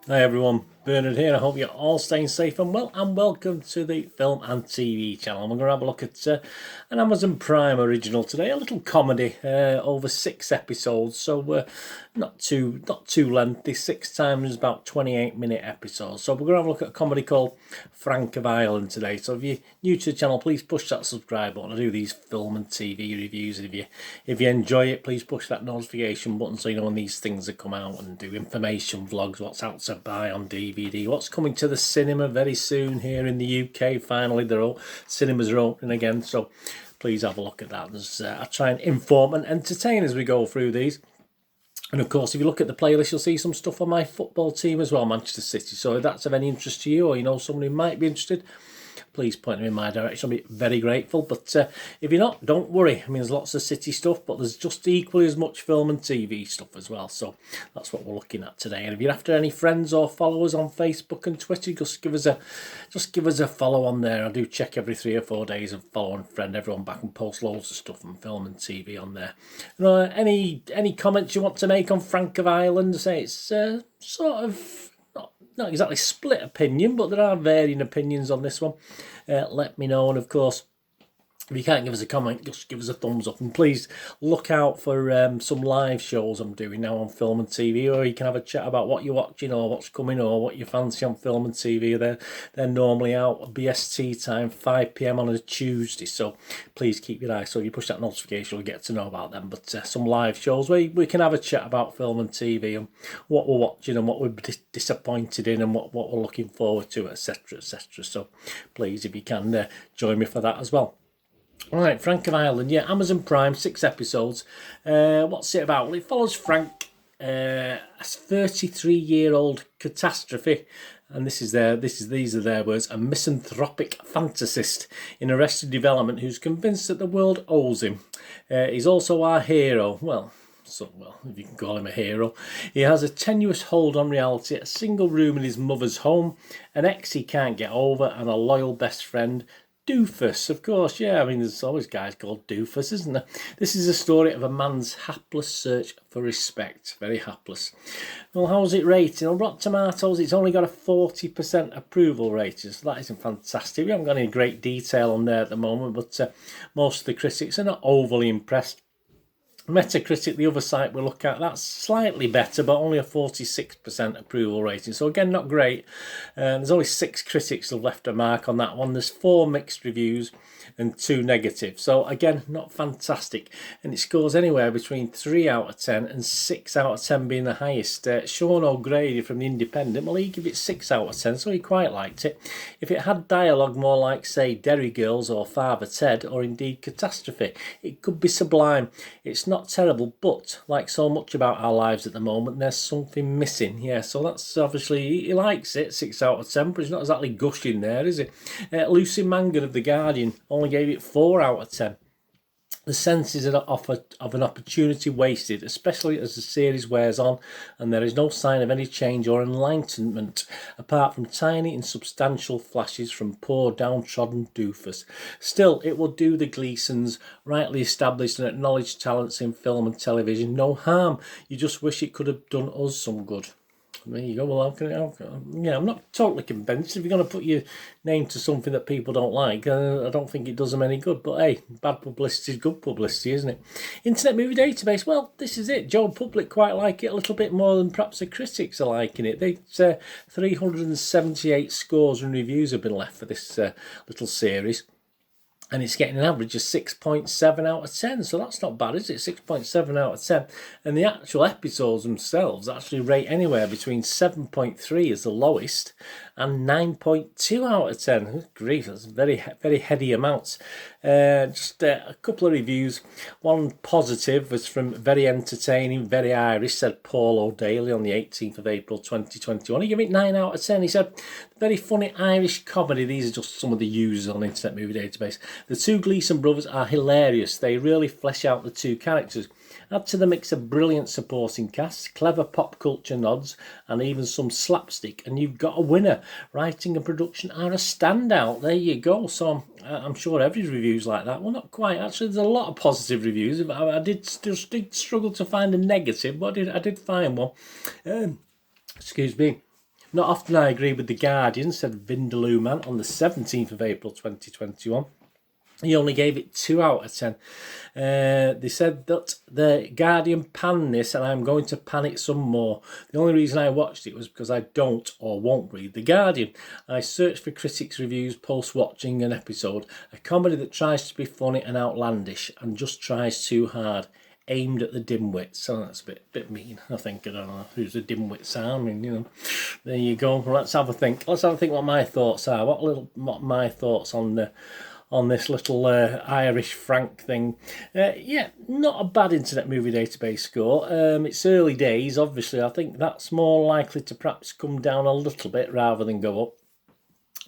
Hi everyone, Bernard here. I hope you're all staying safe and well, and welcome to the Film and TV channel. We're going to have a look at an Amazon Prime original today, a little comedy, over 6 episodes, so not too lengthy. 6 times about 28-minute episodes. So we're going to have a look at a comedy called Frank of Ireland today. So if you're new to the channel, please push that subscribe button. I do these film and TV reviews. If you enjoy it, please push that notification button so you know when these things have come out, and do information vlogs, what's out to buy on DVD, what's coming to the cinema very soon here in the UK. Finally, cinemas are opening again, so please have a look at that. I try and inform and entertain as we go through these. And of course, if you look at the playlist, you'll see some stuff on my football team as well, Manchester City. So if that's of any interest to you, or you know someone who might be interested, please point them in my direction. I'll be very grateful. But if you're not, don't worry. I mean, there's lots of City stuff, but there's just equally as much film and TV stuff as well. So that's what we're looking at today. And if you're after any friends or followers on Facebook and Twitter, just give us a follow on there. I do check every 3 or 4 days and follow and friend everyone back and post loads of stuff on film and TV on there. And, any comments you want to make on Frank of Ireland? Say it's sort of not exactly split opinion, but there are varying opinions on this one. Let me know, and of course, if you can't give us a comment, just give us a thumbs up. And please look out for some live shows I'm doing now on film and TV, or you can have a chat about what you're watching or what's coming or what you fancy on film and TV. They're normally out at BST time, 5 PM on a Tuesday, so please keep your eye. So if you push that notification, you'll get to know about them. But some live shows where we can have a chat about film and TV and what we're watching and what we're disappointed in and what we're looking forward to, etc, etc. So please, if you can, join me for that as well. All right, Frank of Ireland, yeah, Amazon Prime, 6 episodes. What's it about? Well, it follows Frank, a 33-year-old catastrophe, and these are their words, a misanthropic fantasist in Arrested Development who's convinced that the world owes him. He's also our hero. Well, if you can call him a hero. He has a tenuous hold on reality, a single room in his mother's home, an ex he can't get over, and a loyal best friend. Doofus, of course, yeah. I mean, there's always guys called Doofus, isn't there? This is a story of a man's hapless search for respect. Very hapless. Well, how's it rated? On Rotten Tomatoes, it's only got a 40% approval rating, so that isn't fantastic. We haven't got any great detail on there at the moment, but most of the critics are not overly impressed. Metacritic, the other site we look at, that's slightly better, but only a 46% approval rating. So again, not great. There's only 6 critics who have left a mark on that one. There's 4 mixed reviews and 2 negative. So again, not fantastic. And it scores anywhere between 3 out of 10 and 6 out of 10 being the highest. Sean O'Grady from The Independent, well, he gave it 6 out of 10, so he quite liked it. If it had dialogue more like, say, Derry Girls or Father Ted, or indeed Catastrophe, it could be sublime. It's not terrible, but like so much about our lives at the moment, there's something missing. Yeah, so that's obviously, he likes it, 6 out of 10, but he's not exactly gushing there, is he? Lucy Mangan of The Guardian only gave it 4 out of 10. The sense is of an opportunity wasted, especially as the series wears on, and there is no sign of any change or enlightenment, apart from tiny insubstantial flashes from poor downtrodden doofus. Still, it will do the Gleesons, rightly established and acknowledged talents in film and television, no harm. You just wish it could have done us some good. There you go. Well, I'm not totally convinced. If you're going to put your name to something that people don't like, I don't think it does them any good. But hey, bad publicity is good publicity, isn't it? Internet Movie Database, well, this is it. Joe Public quite like it a little bit more than perhaps the critics are liking it. 378 scores and reviews have been left for this little series. And it's getting an average of 6.7 out of 10. So that's not bad, is it? 6.7 out of 10. And the actual episodes themselves actually rate anywhere between 7.3 as the lowest and 9.2 out of 10. Good grief, that's very, very heady amounts. Just a couple of reviews. One positive was from Very Entertaining, Very Irish, said Paul O'Daly on the 18th of April 2021. He gave it 9 out of 10. He said, very funny Irish comedy. These are just some of the users on Internet Movie Database. The 2 Gleeson brothers are hilarious. They really flesh out the 2 characters. Add to the mix a brilliant supporting cast, clever pop culture nods, and even some slapstick, and you've got a winner. Writing and production are a standout. There you go. So I'm sure every review's like that. Well, not quite. Actually, there's a lot of positive reviews. I did struggle to find a negative, but I did find one. Excuse me. Not often I agree with The Guardian, said Vindaloo Man on the 17th of April 2021. He only gave it 2 out of 10. They said that The Guardian panned this, and I'm going to pan it some more. The only reason I watched it was because I don't or won't read The Guardian. I searched for critics' reviews post-watching an episode. A comedy that tries to be funny and outlandish and just tries too hard. Aimed at the dimwits. So that's a bit mean, I think. I don't know who's the dimwits are. I mean, you know, there you go. Let's have a think. Let's have a think what my thoughts are. What my thoughts on this little Irish Frank thing. Yeah, not a bad Internet Movie Database score. It's early days, obviously. I think that's more likely to perhaps come down a little bit rather than go up.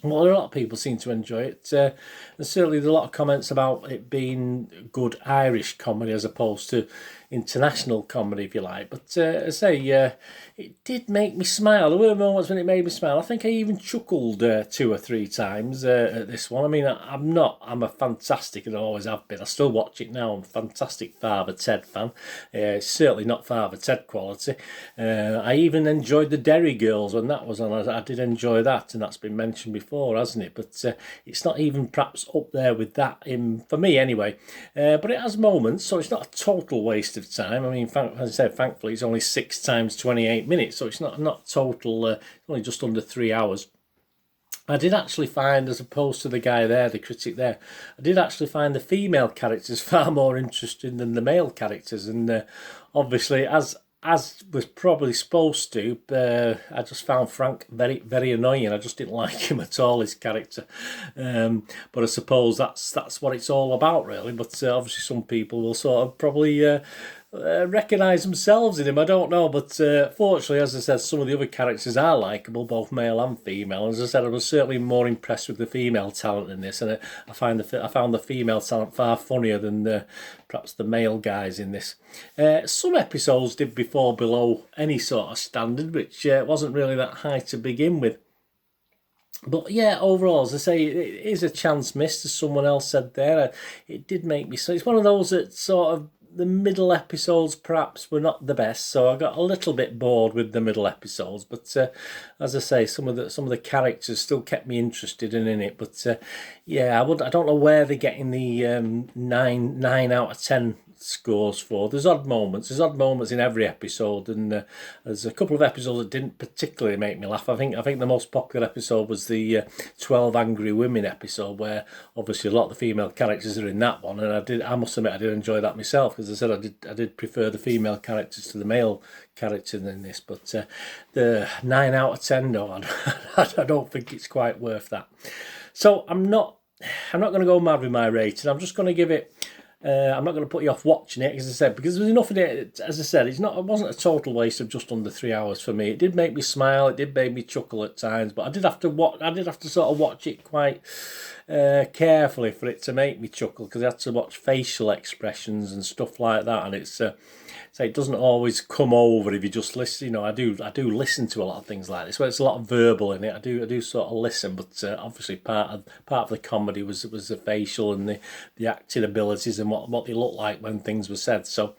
Well, a lot of people seem to enjoy it. And certainly there's a lot of comments about it being good Irish comedy as opposed to international comedy, if you like. But I say, it did make me smile. There were moments when it made me smile. I think I even chuckled 2 or 3 times at this one. I mean, I'm a fantastic, and I always have been. I still watch it now. I'm a fantastic Father Ted fan. It's certainly not Father Ted quality. I even enjoyed the Derry Girls when that was on. I did enjoy that, and that's been mentioned before, hasn't it? But it's not even perhaps up there with that, for me anyway. But it has moments, so it's not a total waste of time. I mean, as I said, thankfully it's only 6 times 28 minutes, so it's not total, only just under 3 hours. I did actually find, as opposed to the guy there, the critic there, I did actually find the female characters far more interesting than the male characters, and obviously, as was probably supposed to, I just found Frank very, very annoying. I just didn't like him at all, his character. But I suppose that's what it's all about, really. But obviously some people will sort of probably recognise themselves in him. I don't know, but fortunately, as I said, some of the other characters are likeable, both male and female. As I said, I was certainly more impressed with the female talent in this, and I found the female talent far funnier than perhaps the male guys in this. Some episodes did fall below any sort of standard, which wasn't really that high to begin with. But yeah, overall, as I say, it is a chance missed, as someone else said there. It did make me so. It's one of those that sort of, the middle episodes perhaps were not the best, so I got a little bit bored with the middle episodes. But as I say, some of the characters still kept me interested in it. But yeah, I don't know where they're getting the 9 out of 10 scores for. There's odd moments in every episode, and there's a couple of episodes that didn't particularly make me laugh. I think the most popular episode was the 12 Angry Women episode, where obviously a lot of the female characters are in that one, and I must admit I did enjoy that myself, because I said I did prefer the female characters to the male characters in this. But the 9 out of 10, no, I don't think it's quite worth that. So I'm not going to go mad with my rating. I'm just going to give it. I'm not going to put you off watching it, as I said, because there's enough in it. As I said, it wasn't a total waste of just under 3 hours for me. It did make me smile, it did make me chuckle at times, but I did have to sort of watch it quite carefully for it to make me chuckle, because I had to watch facial expressions and stuff like that, and it's so it doesn't always come over if you just listen. You know, I do listen to a lot of things like this, where it's a lot of verbal in it. I do sort of listen, but obviously part of the comedy was the facial and the acting abilities and what they look like when things were said. So,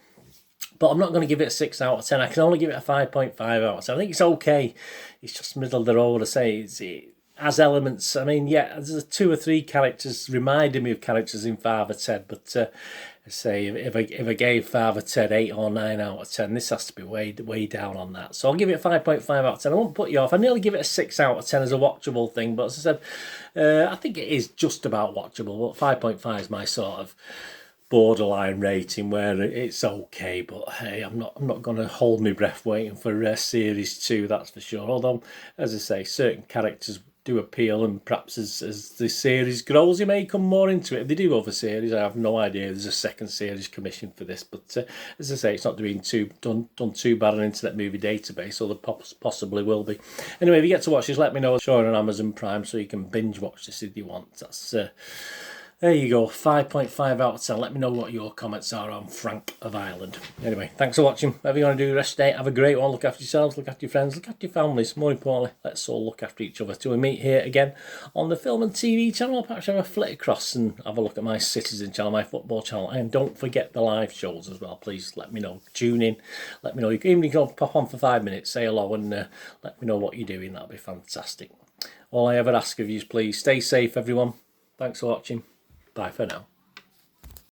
but I'm not going to give it a 6 out of 10. I can only give it a 5.5 out of 10. I think it's okay. It's just middle of the road. I say it has elements. I mean, yeah, there's 2 or 3 characters reminding me of characters in Father Ted, but I say if I gave Father Ted 8 or 9 out of 10, this has to be way down on that. So I'll give it a 5.5 out of 10. I won't put you off. I nearly give it a 6 out of 10 as a watchable thing, but as I said, I think it is just about watchable. But 5.5 is my sort of borderline rating, where it's okay, but hey, I'm not going to hold my breath waiting for series 2, that's for sure. Although, as I say, certain characters do appeal, and perhaps as the series grows, you may come more into it. If they do other series, I have no idea there's a second series commissioned for this, but as I say, it's not done too bad on Internet Movie Database, or there possibly will be. Anyway, if you get to watch this, let me know. It's showing on Amazon Prime, so you can binge watch this if you want. There you go, 5.5 out of 10. Let me know what your comments are on Frank of Ireland. Anyway, thanks for watching. Whatever you want to do the rest of the day, have a great one. Look after yourselves, look after your friends, look after your families. More importantly, let's all look after each other. Till we meet here again on the Film and TV channel. I'll perhaps have a flit across and have a look at my Citizen channel, my football channel. And don't forget the live shows as well. Please let me know. Tune in. Let me know. You can pop on for 5 minutes, say hello, and let me know what you're doing. That'll be fantastic. All I ever ask of you is please stay safe, everyone. Thanks for watching. Bye for now.